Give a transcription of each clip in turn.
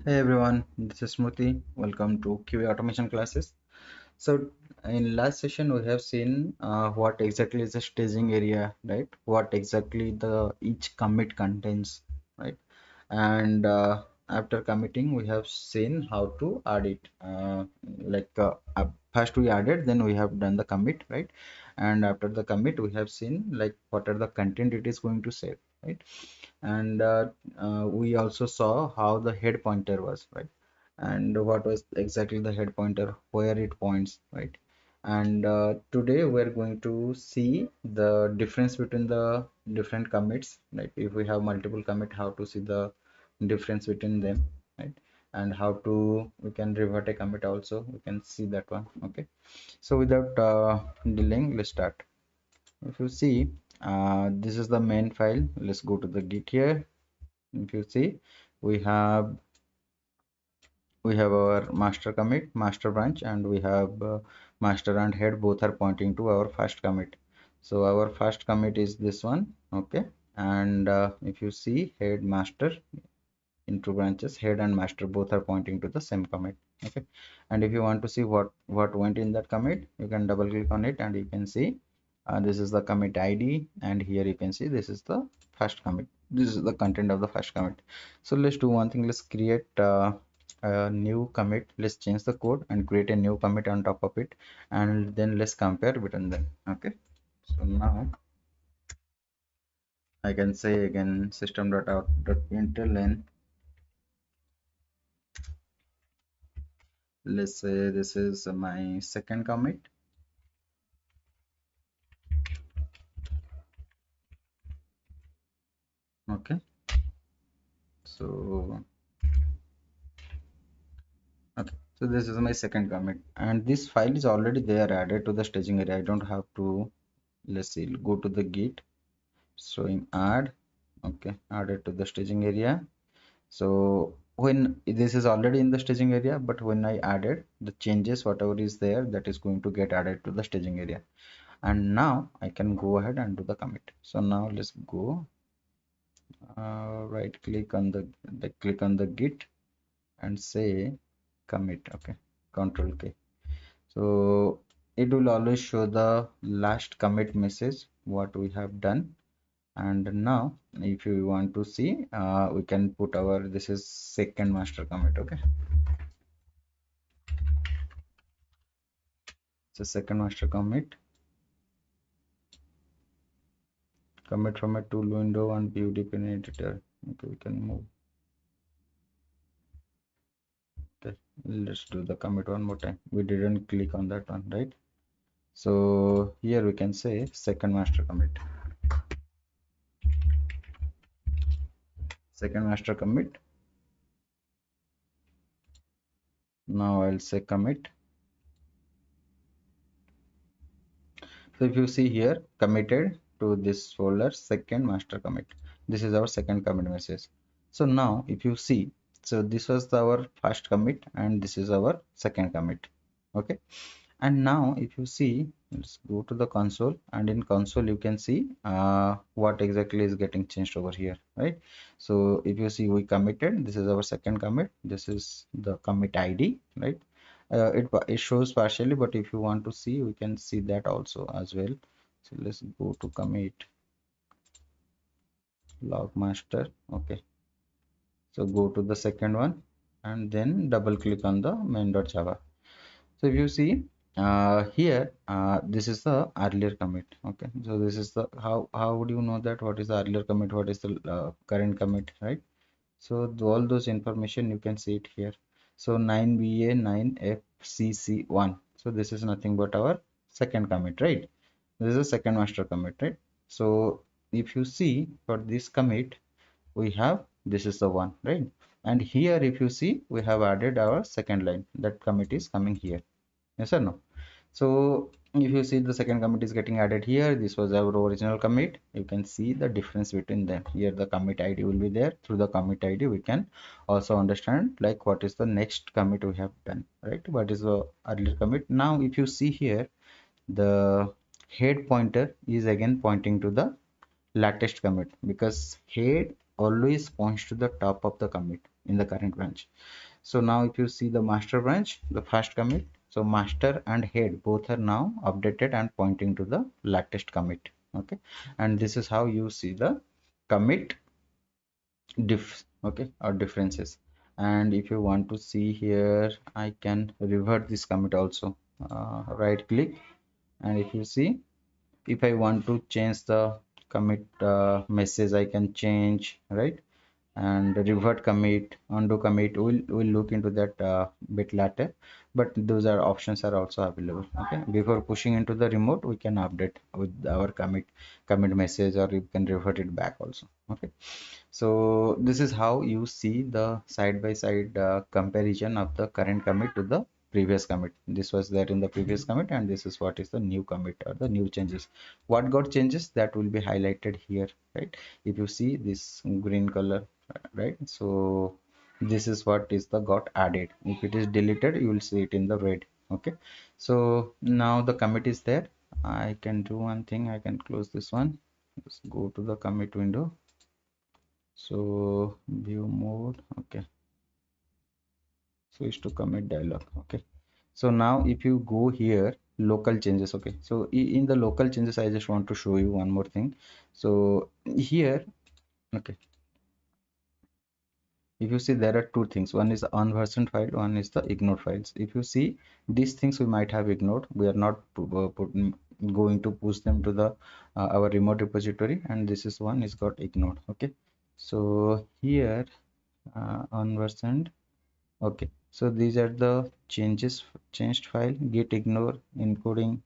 Hey everyone, this is Smriti. Welcome to QA automation classes. So in last session we have seen what exactly is the staging area, right? What exactly the each commit contains, right? And after committing we have seen how to add it. First we added, then we have done the commit, right? And after the commit we have seen like what are the content it is going to save, right? And we also saw how the head pointer was, right? And what was exactly the head pointer, where it points, right? And today we're going to see the difference between the different commits, like if we have multiple commit, how to see the difference between them, right? And how to we can revert a commit also, we can see that one. Okay, so without delaying, let's start. If you see, this is the main file. Let's go to the Git here. If you see, we have our master commit, master branch, and we have master and head, both are pointing to our first commit. So our first commit is this one. Okay, and if you see head, master into branches, head and master both are pointing to the same commit. Okay, and if you want to see what went in that commit, you can double click on it and you can see this is the commit ID, and here you can see this is the first commit. This is the content of the first commit. So let's do one thing. Let's create a new commit. Let's change the code and create a new commit on top of it, and then let's compare between them. Okay, so now I can say again system.out.println. Let's say this is my second commit. Okay, so okay, so this is my second commit, and this file is already there added to the staging area. I don't have to. Let's see, go to the Git, showing add. Okay, add it to the staging area. So when this is already in the staging area, but when I added the changes, whatever is there, that is going to get added to the staging area. And now I can go ahead and do the commit. So now let's go right click on the Git and say commit. Okay, control K. So it will always show the last commit message what we have done. And now if you want to see, we can put our, this is second master commit. Okay, so second master commit from a tool window and view dependent editor. Okay, we can move. Okay, let's do the commit one more time. We didn't click on that one, right? So here we can say second master commit. Second master commit. Now I'll say commit. So if you see here, committed to this folder, second master commit. This is our second commit message. So now if you see, so this was our first commit and this is our second commit. Okay. And now if you see, let's go to the console, and in console you can see what exactly is getting changed over here, right? So if you see, we committed, this is our second commit, this is the commit ID, right? It shows partially, but if you want to see, we can see that also as well. So let's go to commit log master. Okay, so go to the second one and then double click on the main.java. So if you see here, this is the earlier commit. Okay, so this is the how would you know that what is the earlier commit, what is the current commit, right? So all those information you can see it here. So 9BA 9FCC1. So this is nothing but our second commit, right? This is a second master commit, right? So if you see for this commit, we have, this is the one, right? And here if you see, we have added our second line, that commit is coming here. Yes or no? So if you see, the second commit is getting added here. This was our original commit. You can see the difference between them. Here the commit ID will be there. Through the commit ID we can also understand like what is the next commit we have done, right? What is the earlier commit. Now if you see here, the head pointer is again pointing to the latest commit, because head always points to the top of the commit. in the current branch. So now if you see the master branch, the first commit, so master and head both are now updated and pointing to the latest commit. Okay, and this is how you see the commit okay, or differences. And if you want to see here, I can revert this commit also. Right click, and if you see, if I want to change the commit message, I can change, right? And revert commit, undo commit, we'll look into that bit later, but those are options are also available. Okay, before pushing into the remote, we can update with our commit message, or you can revert it back also. Okay, so this is how you see the side by side comparison of the current commit to the previous commit. This was there in the previous commit, and this is what is the new commit or the new changes. What got changes, that will be highlighted here, right? If you see this green color, right? So this is what is the got added. If it is deleted, you will see it in the red. Okay, so now the commit is there. I can do one thing, I can close this one. Just go to the commit window. So view mode, okay, switch to commit dialog. Okay, so now if you go here, local changes. Okay, so in the local changes, I just want to show you one more thing. So here, okay, if you see, there are two things. One is the unversioned file, one is the ignored files. If you see, these things we might have ignored, we are not going to push them to the our remote repository, and this is one is got ignored. Okay, so here unversioned. Okay, so these are the changed file, git ignore, including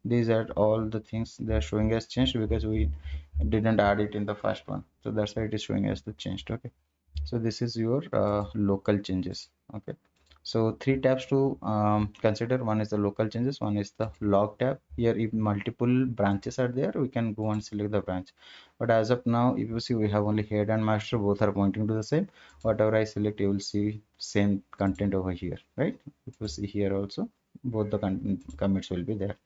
these are all the things they are showing as changed because we didn't add it in the first one. So that's why it is showing as the changed. Okay, so this is your local changes. Okay, so three tabs to consider. One is the local changes, one is the log tab. Here if multiple branches are there, we can go and select the branch, but as of now, if you see, we have only head and master, both are pointing to the same. Whatever I select, you will see same content over here, right? If you see here also, both the commits will be there,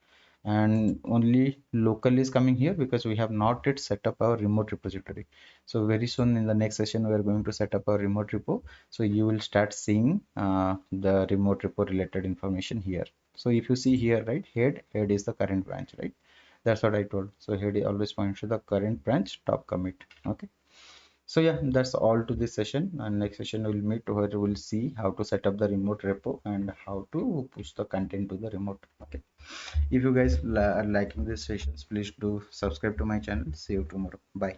and only local is coming here because we have not yet set up our remote repository. So very soon in the next session, we are going to set up our remote repo, so you will start seeing the remote repo related information here. So if you see here, right, head is the current branch, right? That's what I told. So head always points to the current branch top commit. Okay, so yeah, that's all to this session, and next session we'll meet where we'll see how to set up the remote repo and how to push the content to the remote. Okay, if you guys are liking these sessions, please do subscribe to my channel. See you tomorrow. Bye.